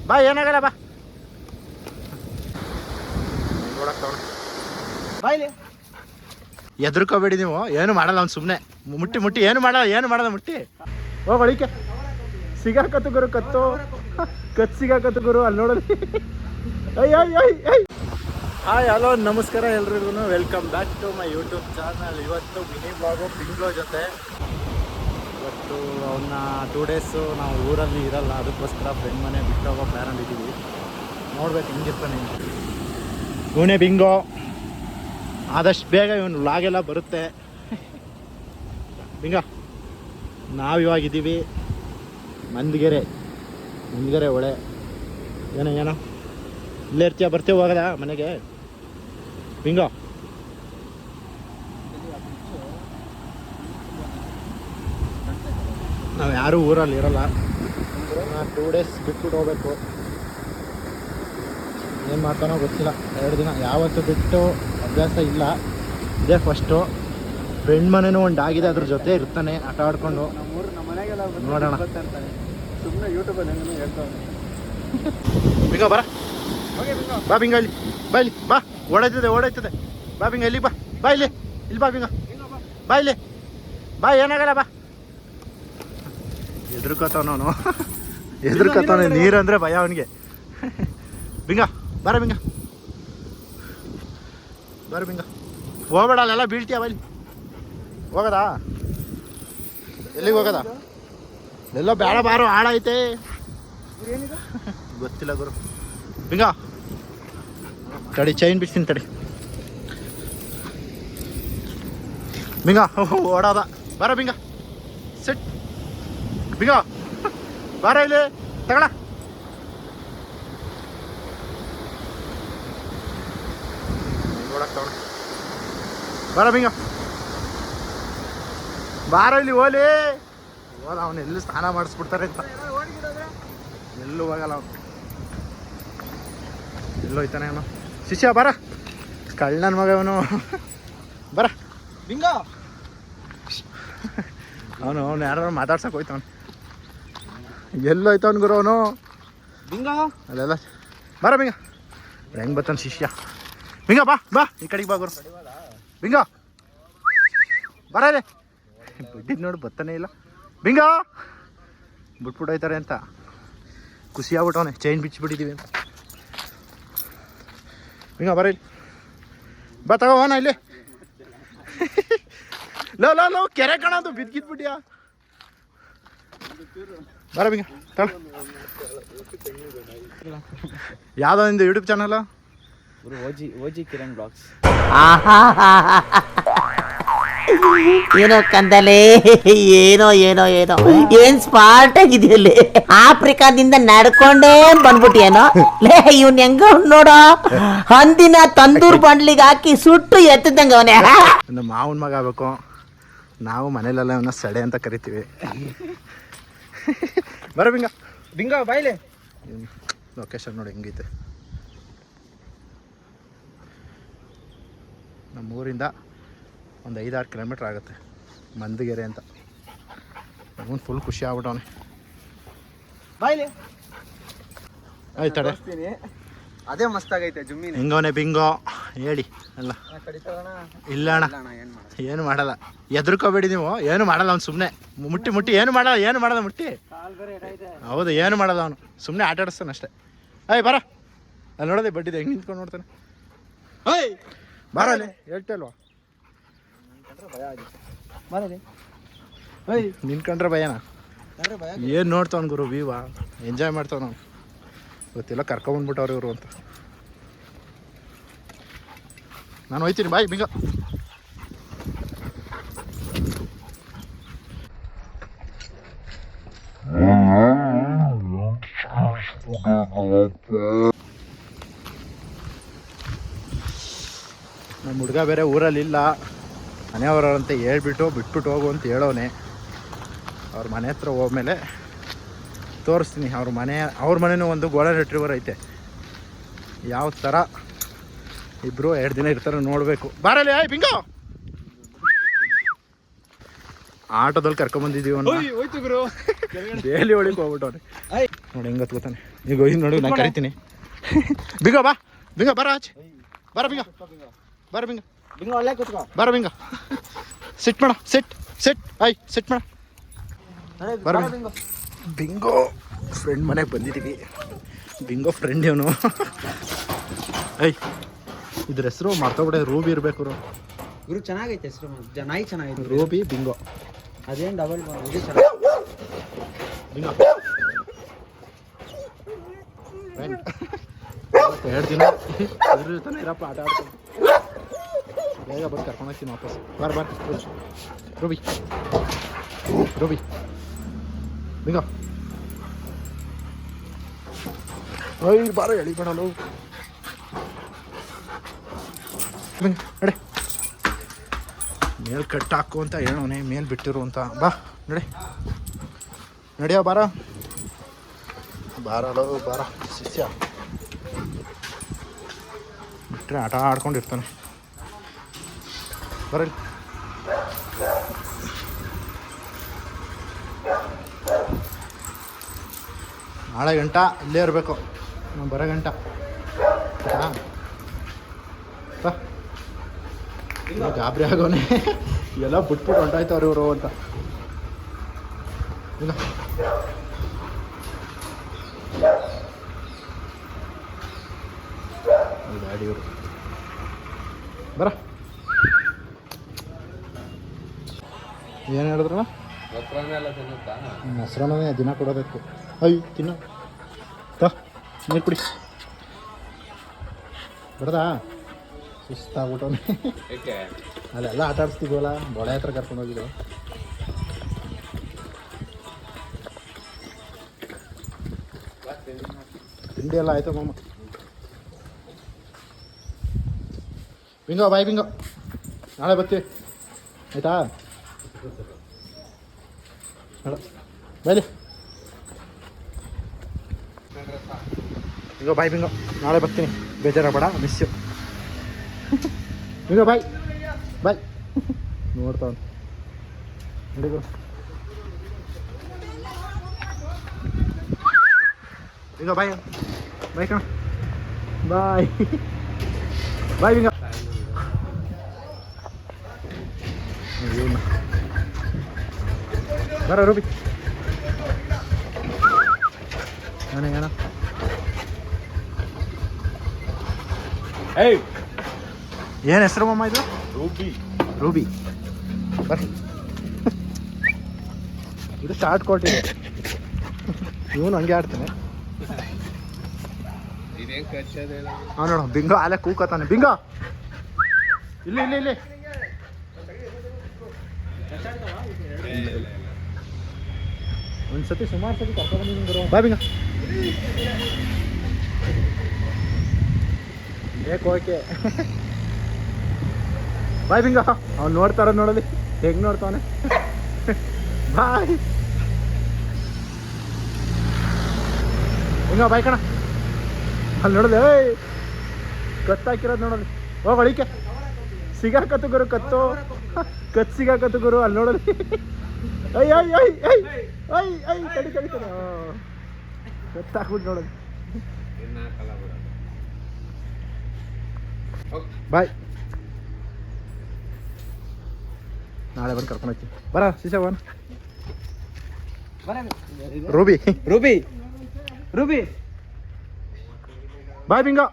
ಬಾ ಏನಾಗಲ್ಲ ಬಾ ಬಾಯ್ಲಿ. ಎದ್ರಕೋಬೇಡಿ ನೀವು, ಏನು ಮಾಡಲ್ಲ ಅವ್ನು ಸುಮ್ಮನೆ ಮುಟ್ಟಿ ಏನು ಮಾಡಲ್ಲ ಮುಟ್ಟಿ ಹೋಗಳಿಕೆ. ಸಿಗಾಕತ್ತು ಗುರು, ಕತ್ತು ಸಿಗಾಕತ್ತು ಗುರು, ಅಲ್ಲಿ ನೋಡಲಿ. ಹಾಯ್ ಹಲೋ ನಮಸ್ಕಾರ ಎಲ್ರಿಗೂ, welcome back to my YouTube channel. ಇವತ್ತು ಮಿನಿ ಬ್ಲಾಗು ಪಿಂಗ್ಲೋ ಜೊತೆ. ಇವತ್ತು ಅವನ್ನ 2 ಡೇಸು ನಾವು ಊರಲ್ಲಿ ಇರಲ್ಲ, ಅದಕ್ಕೋಸ್ಕರ ಫ್ರೆಂಡ್ ಮನೆ ಬಿಟ್ಟು ಹೋಗೋ ಪ್ಲ್ಯಾನಲ್ಲಿ ಇದ್ದೀವಿ. ನೋಡ್ಬೇಕು ಹೆಂಗಿರ್ತಾನೆ ಇವನೇ ಬಿಂಗೋ. ಆದಷ್ಟು ಬೇಗ ಇವನು ವ್ಲಾಗೆಲ್ಲ ಬರುತ್ತೆ. ಬಿಂಗ ನಾವಿವಾಗಿದ್ದೀವಿ ಮಂದಗೆರೆ ಹೊಳೆ. ಏನೋ ಇಲ್ಲೇ ಇರ್ತೀಯ, ಬರ್ತೀವಿ ಹೋಗದ ಮನೆಗೆ ಬಿಂಗೋ? ನಾವು ಯಾರೂ ಊರಲ್ಲಿ ಇರಲ್ಲ, 2 ಡೇಸ್ ಬಿಟ್ಬಿಟ್ಟು ಹೋಗ್ಬೇಕು. ಏನು ಮಾಡ್ತಾನೋ ಗೊತ್ತಿಲ್ಲ. 2 ದಿನ ಯಾವತ್ತು ಬಿಟ್ಟು ಅಭ್ಯಾಸ ಇಲ್ಲ, ಇದೇ ಫಸ್ಟು. ಫ್ರೆಂಡ್ ಮನೇನೂ ಒಂದು ಆಗಿದೆ, ಅದ್ರ ಜೊತೆ ಇರ್ತಾನೆ ಆಟ ಆಡ್ಕೊಂಡು. ನೋಡೋಣ. ಸುಮ್ಮನೆ ಯೂಟ್ಯೂಬಲ್ಲಿ ಹೇಳ್ತಾನೆ. ಬಿಂಗ ಬರ, ಬಾ ಬಿಂಗ, ಇಲ್ಲಿ ಬಾ, ಇಲ್ಲಿ ಬಾ. ಓಡಾಯ್ತದೆ ಬಾ ಬಿಂಗ, ಇಲ್ಲಿ ಬಾ ಇಲ್ಲಿ ಬಾ ಬಿಂಗ, ಬಾ ಇಲ್ಲಿ ಬಾ, ಏನಾಗಲ್ಲ ಬಾ. ಎದುರ್ಕೋತಾವನು ನೀರಂದ್ರೆ ಭಯ ಅವನಿಗೆ. ಬಿಂಗ ಬರ ಬಿಂಗ, ಹೋಗ್ಬೇಡ, ಅಲ್ಲೆಲ್ಲ ಬೀಳ್ತೀಯ ಬಲ್ಲಿ. ಹೋಗದಾ? ಎಲ್ಲಿಗೆ ಹೋಗದ? ಎಲ್ಲೋ ಬೇಡ, ಬಾರೋ ಹಾಳೈತೆ. ಗೊತ್ತಿಲ್ಲ ಗುರು. ಬಿಂಗ ತಡಿ, ಚೈನ್ ಬಿಡ್ತೀನಿ ತಡಿ. ಬಿಂಗ ಓಡಾದ, ಬರ ಬಿಂಗ, ಸಿಟ್ ಬಿಂಗ, ಬಾರ ಇಲ್ಲಿ ತಗೊಳ. ಬರ ಬಿಂಗ, ಬಾರ ಇಲ್ಲಿ ಓಲಿ. ಅವನು ಎಲ್ಲಿ ಸ್ನಾನ ಮಾಡಿಸ್ಬಿಡ್ತಾರೆ ಅಂತ. ಎಲ್ಲೂ ಹೋಗಲ್ಲ ಅವನು, ಎಲ್ಲೋಯ್ತಾನೆ ಅವನು. ಶಿಷ್ಯ ಬರ, ಕಳ್ಳನ ಮಗ ಅವನು. ಬರ ಬಿಂಗ. ಅವನು ಯಾರು ಮಾತಾಡ್ಸಕ್ಕೆ ಹೋಯ್ತವನು. ಎಲ್ಲೋಯ್ತವನು ಗುರು ಅವನು ಬಿಂಗ. ಅಲ್ಲೆಲ್ಲ ಬರ ಬಿಂಗ, ಹೆಂಗೆ ಬರ್ತಾನೆ ಶಿಷ್ಯ. ಬಿಂಗ ಬಾ ಈ ಕಡೆಗೆ ಬಾ ಗುರು. ಬಿಂಗ ಬರ ಇಲ್ಲಿ. ಬಿಟ್ಟಿದ್ದು ನೋಡಿ ಬರ್ತಾನೆ ಇಲ್ಲ. ಬಿಂಗ ಬಿಟ್ಬಿಟ್ಟೋಯ್ತಾರೆ ಅಂತ ಖುಷಿ ಆಗ್ಬಿಟ್ಟವನೆ, ಚೈನ್ ಬಿಚ್ಚಿಬಿಟ್ಟಿದ್ದೀವಿ ಅಂತ. ಬಿಂಗ ಬರ ಇಲ್ಲಿ, ಬಾ ತಗೋಣ ಇಲ್ಲಿ. ಲೋ ಕೆರೆ ಕಾಣೋದು, ಬಿದ್ದಿದ್ಬಿಟ್ಟಿಯಾ. ಬರ ಬಿಂಗ ತಳ. ಯಾವುದೋ ಒಂದು ಯೂಟ್ಯೂಬ್ ಚಾನಲ್ ಓಜಿ ಕಿರಣ್ ಬ್ಲಾಗ್ಸ್. ಏನೋ ಕಂದಲೆ, ಏನೋ ಏನ್ ಸ್ಮಾರ್ಟ್ ಆಗಿದೆಯಲ್ಲಿ. ಆಫ್ರಿಕಾದಿಂದ ನಡ್ಕೊಂಡೇ ಬಂದ್ಬಿಟ್ಟಿಯೇನೋ ಲೇ. ಇವ್ನ ಹೆಂಗ ನೋಡೋ, ಹಂದಿನ ತಂದೂರ್ ಬಂಡ್ಲಿಗೆ ಹಾಕಿ ಸುಟ್ಟು ಎತ್ತದಂಗ ಅವನೇ. ನಮ್ಮ ಮಾವನ ಮಗ ಆಗ್ಬೇಕು. ನಾವು ಮನೇಲೆಲ್ಲ ಇವನ್ನ ಸಡೆ ಅಂತ ಕರಿತೀವಿ. ಬರ ಬಿಂಗ ಬಾಯ್ಲೆ. ಲೊಕೇಶನ್ ನೋಡಿ ಹೆಂಗೈತೆ. ನಮ್ಮೂರಿಂದ ಒಂದು 5-6 ಕಿಲೋಮೀಟ್ರ್ ಆಗುತ್ತೆ ಮಂದಗೆರೆ ಅಂತ. ಅವನು ಫುಲ್ ಖುಷಿ ಆಗ್ಬಿಟ್ಟವನೆ. ಬಾಯ್ಲಿ ಆಯ್ತಡೆ, ಅದೇ ಮಸ್ತಾಗೈತೆ ಜುಮ್ಮಿನ. ಹೆಂಗವನೆ ಬಿಂಗೋ ಹೇಳಿ ಅಲ್ಲ. ಇಲ್ಲ ಅಣ್ಣ, ಏನು ಮಾಡಲ್ಲ. ಎದ್ರಕೋಬೇಡಿ ನೀವು, ಏನು ಮಾಡಲ್ಲ ಅವ್ನು ಸುಮ್ಮನೆ ಮುಟ್ಟಿ ಏನು ಮಾಡಲ್ಲ ಮುಟ್ಟಿ. ಹೌದು, ಏನು ಮಾಡಲ್ಲ ಅವನು, ಸುಮ್ಮನೆ ಆಟ ಆಡಿಸ್ತಾನೆ ಅಷ್ಟೇ. ಬರ, ಅಲ್ಲಿ ನೋಡೋದೆ ಬಡ್ಡಿದೆ ಹೆಂಗೆ ನಿಂತ್ಕೊಂಡು ನೋಡ್ತಾನೆ. ಬರಲಿ ಹೇಳ್ತಲ್ವಾ, ನಿನ್ಕೊಂಡ್ರೆ ಭಯನಾ? ಏನು ನೋಡ್ತಾವನ್ ಗುರು, ವೀವಾ ಎಂಜಾಯ್ ಮಾಡ್ತಾವ. ನಾವು ಗೊತ್ತಿಲ್ಲ ಕರ್ಕೊಂಬಂದ್ಬಿಟ್ಟವ್ರು ಇವರು ಅಂತ. ನಾನು ಹೋಯ್ತೀನಿ, ಬಾಯ್ ಬಿಂಗ. ನಮ್ಮ ಹುಡುಗ ಬೇರೆ ಊರಲ್ಲಿಲ್ಲ, ಮನೆಯವರಂತೆ ಬಿಟ್ಬಿಟ್ಟು ಹೋಗು ಅಂತ ಹೇಳೋನೆ. ಅವ್ರ ಮನೆ ಹತ್ರ ಹೋದ್ಮೇಲೆ ತೋರಿಸ್ತೀನಿ. ಅವ್ರ ಮನೆಯೂ ಒಂದು ಗೋಲ್ಡನ್ ರಿಟ್ರೀವರ್ ಐತೆ. ಯಾವ ಥರ ಇಬ್ಬರು 2 ದಿನ ಇರ್ತಾರೆ ನೋಡಬೇಕು. ಬಾರಲ್ಲಿ ಬಿಂಗೋ. ಆಟೋದಲ್ಲಿ ಕರ್ಕೊಂಬಂದಿದ್ದೀವಿ ಅವನು. ಡೈಲಿ ಒಳಗೆ ಹೋಗ್ಬಿಟ್ಟವ್ರೆ ನೋಡಿ ಹೆಂಗೆ ಹತ್ಕೋತಾನೆ. ಈಗ ಹೋಗಿ ನೋಡು ನಾನು ಕರಿತೀನಿ. ಬಿಂಗ ಬಾ, ಬಿಂಗ ಬರ ಆಚೆ, ಬರ ಬಿಂಗ, ಬರ ಬಿಂಗ, ಬಿಂಗ ಒಳ್ಳೆ ಕೂತ್ಕೋ. ಬರ ಬಿಂಗ. ಸಿಟ್ ಮಾಡ, ಸಿಟ್ ಐ ಸಿಟ್ ಮಾಡ. ಬರ ಬಿಂಗ. ಬಿಂಗೋ ಫ್ರೆಂಡ್ ಮನೆಗೆ ಬಂದಿದ್ದೀವಿ. ಬಿಂಗೋ ಫ್ರೆಂಡ್ ಇವನು. ಐ ಇದ್ರ ಹೆಸರು ಮಾಡ್ಕೊಬಿಟ್ಟೆ, ರೂಬಿ ಇರಬೇಕು. ಗುರು ಚೆನ್ನಾಗೈತೆ ಹೆಸರು, ನಾಯಿ ಚೆನ್ನಾಗೈತೆ. Ruby bingo. ಅದೇನು ಡಬಲ್ ಇದು ಚೆನ್ನಾಗಿ. ಬಿಂಗೋ ಫ್ರೆಂಡ್ 2 ದಿನ ಇದ್ರ ಜೊತೆ ಇರಪ್ಪ, ಆಟ ಆಡ್ತೀನಿ. ಬೇಗ ಬಂದು ಕರ್ಕೊಂಡು ಹೋಗ್ತೀನಿ ವಾಪಸ್. ಬರ ರೂಬಿ, ರೂಬಿ ಬಿಂಗೋ. ಓಯ್ ಬಾರ ಎಳಿಬೇಡಲು. ಬಿಂಗ ನಡೆ, ಮೇಲ್ ಕಟ್ ಹಾಕು ಅಂತ ಹೇಳೋನೆ, ಮೇಲ್ ಬಿಟ್ಟಿರು ಅಂತ. ಬಾ ನಡೆ, ನಡಿಯೋ ಬಾರ, ಬಾರಲೋ ಬಾರ ಶಿಷ್ಯ. ಬಿಟ್ಟರೆ ಆಟ ಆಡ್ಕೊಂಡಿರ್ತಾನೆ. ಬರಲಿ. ನಾಳೆ ಗಂಟ ಇಲ್ಲೇ ಇರಬೇಕು, ನಾವು ಬರೋ ಗಂಟ. ಗಾಬರಿ ಆಗೋನೆ, ಎಲ್ಲ ಬಿಟ್ಬಿಟ್ಟು ಹೊಂಟಾಯ್ತವ್ರು ಇವರು ಅಂತ. ಇಲ್ಲ ಡ್ಯಾಡಿ ಇವರು. ಬರ, ಏನು ಹೇಳಿದ್ರಲ್ಲ? ಮೊಸರನ್ನೇ ದಿನ ಕೊಡೋದಕ್ಕೆ. ಅಯ್ಯ ತಿನ್ನ ನೀರು ಕುಡಿ. ಬರದಾ ಸುಸ್ತಾಗ್ಬಿಟ್ಟವನೆ. ಅಲ್ಲೆಲ್ಲ ಆಟ ಆಡಿಸ್ತಿದ್ವಲ್ಲ, ಬೊಳೆ ಹತ್ರ ಕರ್ಕೊಂಡು ಹೋಗಿದ್ದು. ತಿಂಡಿ ಎಲ್ಲ ಆಯ್ತು ಮಾಮ. ಬಿಂಗೋ ಬಾಯ್ ಬಿಂಗೋ, ನಾಳೆ ಬರ್ತೀವಿ ಆಯ್ತಾ? ಬೈಲಿ ಬಿಂಗೋ, ಬಾಯ್ ಬಿಂಗೋ, ನಾಳೆ ಬರ್ತೀನಿ, ಬೇಜಾರಾಗಬೇಡ, ಮಿಸ್ ಯು. ಬಿಂಗೋ ಬಾಯ್ ಬಾಯ್. ನೋಡ್ತಾವ ನೋಡಿ ಬಿಂಗೋ, ಬಾಯ್ ಬಾಯ್ ಕಣ, ಬಾಯ್ ಬಾಯ್ ಬಿಂಗೋ. ಬರ ರೂಬಿ, ಏನ ಏನು ಹೆಸರು ಮಮ್ಮ ಇದು? ರೂಬಿ. ರೂಬಿ ಬರ್ರಿ. ಇದು ಸ್ಟಾರ್ಟ್ ಕೊಟ್ಟಿದೆ, ಇವನು ಹಂಗೆ ಆಡ್ತಾನೆ. ಹಾಂ ನೋಡು ಬಿಂಗೋ ಅಲ್ಲೇ ಕೂಕತ್ತಾನೆ. ಬಿಂಗೋ ಇಲ್ಲಿ ಇಲ್ಲಿ ಇಲ್ಲಿ. ಒಂದ್ಸತಿ ಸುಮಾರು ಸತಿ ಕರ್ಕೊಂಡು ಬಾ ಬಿಂಗ. Okay bye ಬಿಂಗ. ಅವ್ನು ನೋಡ್ತಾರ ನೋಡಲಿ ಹೆಂಗೆ ನೋಡ್ತಾವನೆ. ಬಾಯ್ ಬಿಂಗ, ಬಾಯ್ ಕಣ. ಅಲ್ಲಿ ನೋಡಲಿ, ಏಯ್ ಕತ್ತಾಕಿರೋದು ನೋಡಲಿ. ಹೋಗಿ ಅಳಿಕೆ ಸಿಗಾಕತ್ತು ಗುರು, ಕತ್ತು ಸಿಗಾಕತ್ತು ಗುರು. ಅಲ್ಲಿ ನೋಡಲಿ. I I I I I I ಕಡಿ ಕಡಿತಾನೆ. ಕತ್ತಾಕ್ಬಿಟ್ಟು ನೋಡಲಿ. ಬಾಯ್, ನಾಳೆ ಬಂದು ಕರ್ಕೊಂಡು ಹೋಗ್ತೀನಿ. ಬರ ಶಿಶವನ್. ರೂಬಿ ರೂಬಿ ರೂಬಿ ಬಾಯ್ ಬಿಂಗೋ.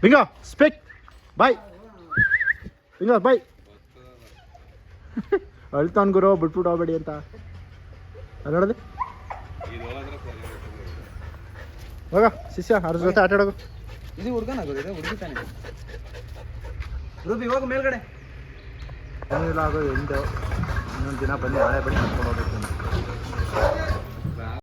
ಬಿಂಗೋ ಸ್ಪೀಕ್ ಬಾಯ್. ಬಿಂಗೋ ಬಾಯ್. ಅಳ್ತಾನ್ ಗುರು, ಬಿಟ್ಬಿಟ್ಟು ಹೋಗ್ಬೇಡಿ ಅಂತ. ಅಲ್ಲಿ ನೋಡೋದು ಹೋಗ ಶಿಷ್ಯ, ಅದ್ರ ಜೊತೆ ಆಟ ಆಡೋದು. ಇದು ಹುಡುಗನ ಹುಡುಗಿ ತಾನೆ. ರೂಬಿ ಹೋಗು ಮೇಲ್ಗಡೆ. ಏನಿಲ್ಲ ಆಗೋದು ಎಂಟು. ಇನ್ನೊಂದು ದಿನ ಬನ್ನಿ, ನಾಳೆ ಬನ್ನಿ ಕರ್ಕೊಂಡು ಹೋಗ್ಬೇಕು.